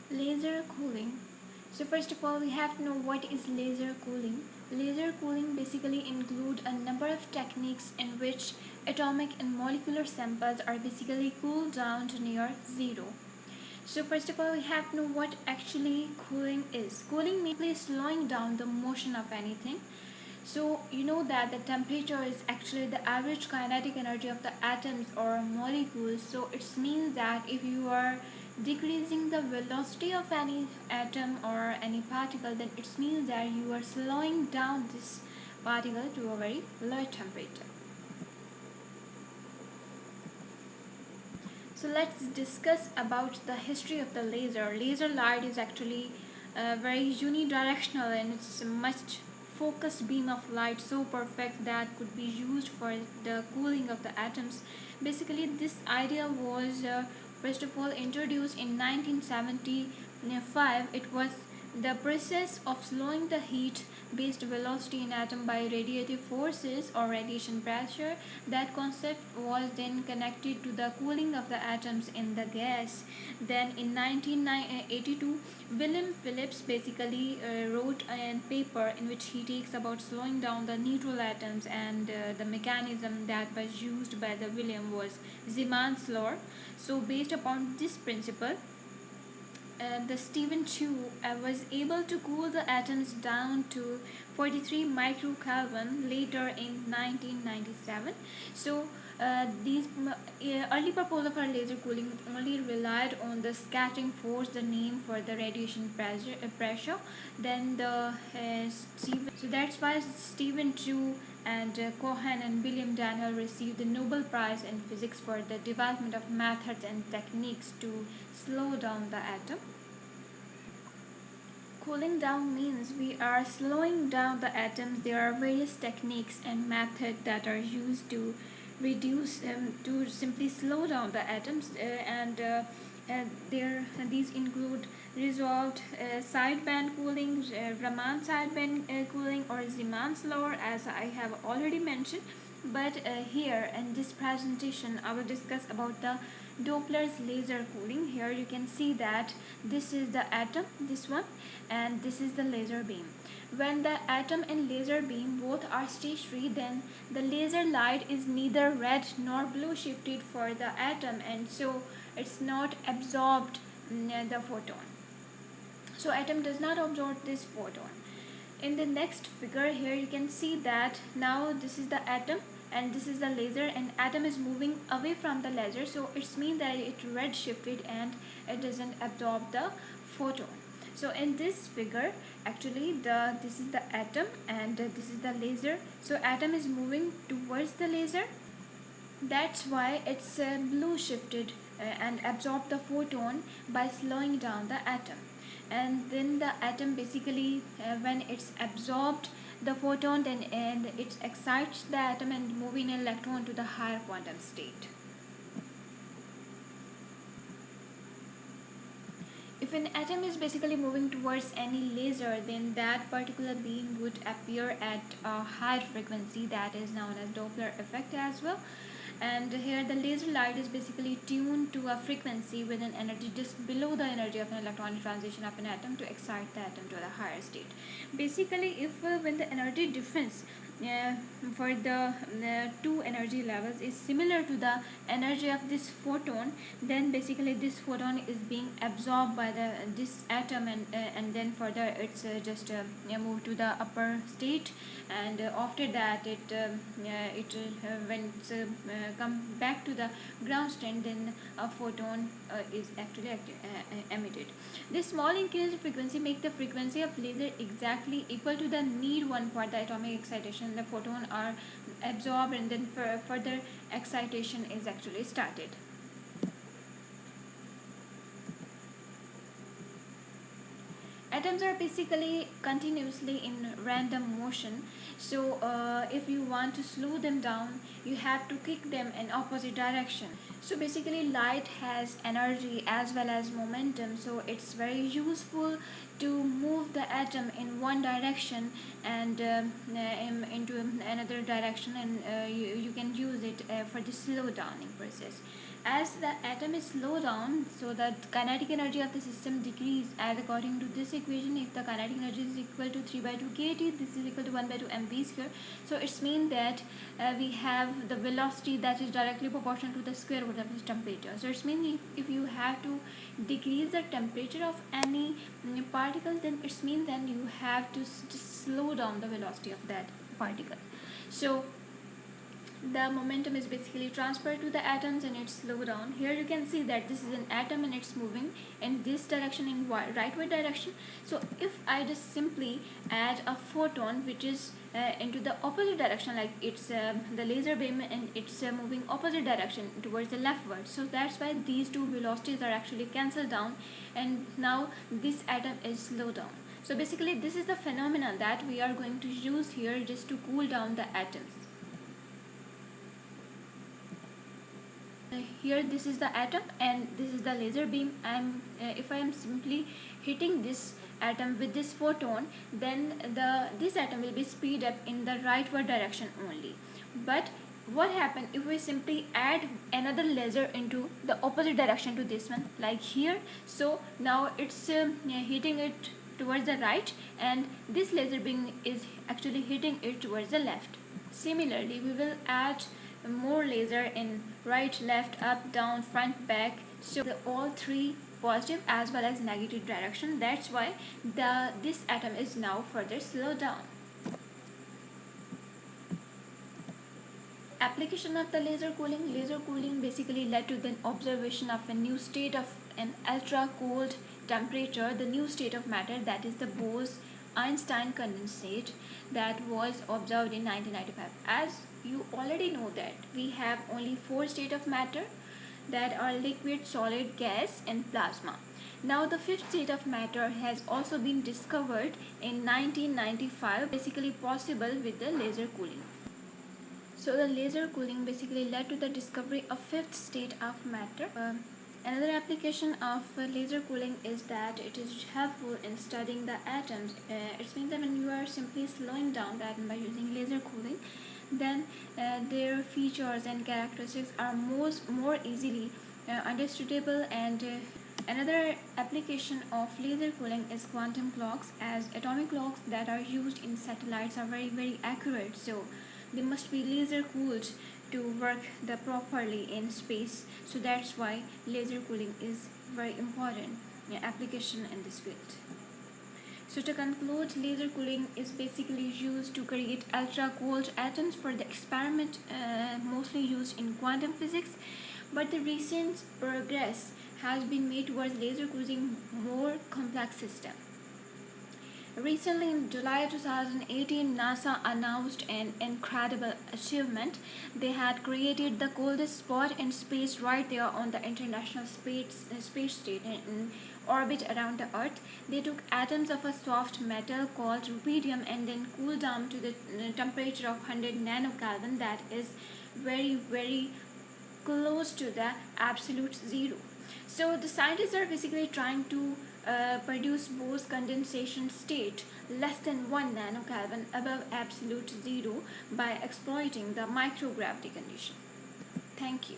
Laser cooling. So first of all, we have to know what is laser cooling. Laser cooling basically include a number of techniques in which atomic and molecular samples are basically cooled down to near zero. So first of all, we have to know what actually cooling is. Cooling means slowing down the motion of anything. So you know that the temperature is actually the average kinetic energy of the atoms or molecules. So it means that if you are decreasing the velocity of any atom or any particle, then it means that you are slowing down this particle to a very low temperature. So let's discuss about the history of the laser. Laser light is actually very unidirectional, and it's a much focused beam of light so perfect that could be used for the cooling of the atoms. Basically, this idea was first of all introduced in 1975. It was the process of slowing the heat based velocity in atom by radiative forces or radiation pressure. That concept was then connected to the cooling of the atoms in the gas. Then in 1982, William Phillips basically wrote a paper in which he takes about slowing down the neutral atoms, and the mechanism that was used by the William was Zeeman's law. So based upon this principle, the Stephen Chu was able to cool the atoms down to 43 microkelvin later in 1997. So these early proposal for laser cooling only relied on the scattering force, the name for the radiation pressure. Then the so that's why Stephen Chu and Cohen and William Daniel received the Nobel Prize in Physics for the development of methods and techniques to slow down the atom. Cooling down means we are slowing down the atoms. There are various techniques and methods that are used to reduce to simply slow down the atoms, and these include resolved sideband cooling, Raman sideband cooling, or Zeeman's law, as I have already mentioned. But here in this presentation, I will discuss about the Doppler's laser cooling. Here you can see that this is the atom, this one, and this is the laser beam. When the atom and laser beam both are stationary, then the laser light is neither red nor blue shifted for the atom, and so it's not absorbed the photon. So atom does not absorb this photon. In the next figure here you can see that now this is the atom and this is the laser, and atom is moving away from the laser, so it means that it red shifted and it doesn't absorb the photon. So in this figure actually this is the atom and this is the laser. So atom is moving towards the laser, that's why it's blue shifted and absorb the photon by slowing down the atom. And then the atom basically when it's absorbed the photon, then and it excites the atom and moving an electron to the higher quantum state. If an atom is basically moving towards any laser, then that particular beam would appear at a higher frequency, that is known as Doppler effect as well. And here the laser light is basically tuned to a frequency with an energy just below the energy of an electronic transition of an atom to excite the atom to the higher state. Basically, if when the energy difference uh, for the two energy levels is similar to the energy of this photon, then basically this photon is being absorbed by the this atom, and then further it's just move to the upper state, and after that when it's come back to the ground state, then a photon is actually emitted. This small increase in frequency make the frequency of laser exactly equal to the need one for the atomic excitation. The photon are absorbed, and then further excitation is actually started. Atoms are basically continuously in random motion, so if you want to slow them down, you have to kick them in opposite direction. So basically light has energy as well as momentum, so it's very useful to move the atom in one direction and into another direction, and you can use it for the slow downing process. as the atom is slow down, so the kinetic energy of the system decrease, as according to this equation, if the kinetic energy is equal to 3 by 2 kT, this is equal to 1 by 2 mv square. So it's mean that we have the velocity that is directly proportional to the square root of the temperature. So it's mean if you have to decrease the temperature of any particle, then it's mean then you have to just slow down the velocity of that particle. So the momentum is basically transferred to the atoms and it's slow down. Here you can see that this is an atom and it's moving in this direction, in rightward direction. So if I just simply add a photon which is into the opposite direction, like it's the laser beam and it's moving opposite direction towards the leftward, so that's why these two velocities are actually cancelled down, and now this atom is slowed down. So basically this is the phenomenon that we are going to use here just to cool down the atoms. Here this is the atom and this is the laser beam. If I am simply hitting this atom with this photon, then this atom will be speed up in the rightward direction only. But what happens if we simply add another laser into the opposite direction to this one, like here? So now it's hitting it towards the right, and this laser beam is actually hitting it towards the left. Similarly, we will add more laser in right, left, up, down, front, back, so all three positive as well as negative direction. That's why this atom is now further slowed down. Application of the laser cooling. Laser cooling basically led to the observation of a new state of an ultra cold temperature, the new state of matter, that is the Bose-Einstein condensate, that was observed in 1995. As you already know that we have only 4 states of matter, that are liquid, solid, gas and plasma. Now the 5th state of matter has also been discovered in 1995, basically possible with the laser cooling. So the laser cooling basically led to the discovery of 5th state of matter. Another application of laser cooling is that it is helpful in studying the atoms. It means that when you are simply slowing down the atom by using laser cooling, then their features and characteristics are more easily understandable. And another application of laser cooling is quantum clocks, as atomic clocks that are used in satellites are very accurate, so they must be laser cooled to work properly in space. So that's why laser cooling is very important application in this field. So to conclude, laser cooling is basically used to create ultra cold atoms for the experiment, mostly used in quantum physics. But the recent progress has been made towards laser cooling more complex system. Recently, in July 2018, NASA announced an incredible achievement. They had created the coldest spot in space right there on the International Space Station in orbit around the Earth. They took atoms of a soft metal called rubidium and then cooled them to the temperature of 100 nanokelvin, that is very close to the absolute zero. So the scientists are basically trying to produce Bose condensation state less than 1 nanokelvin above absolute zero by exploiting the microgravity condition. Thank you.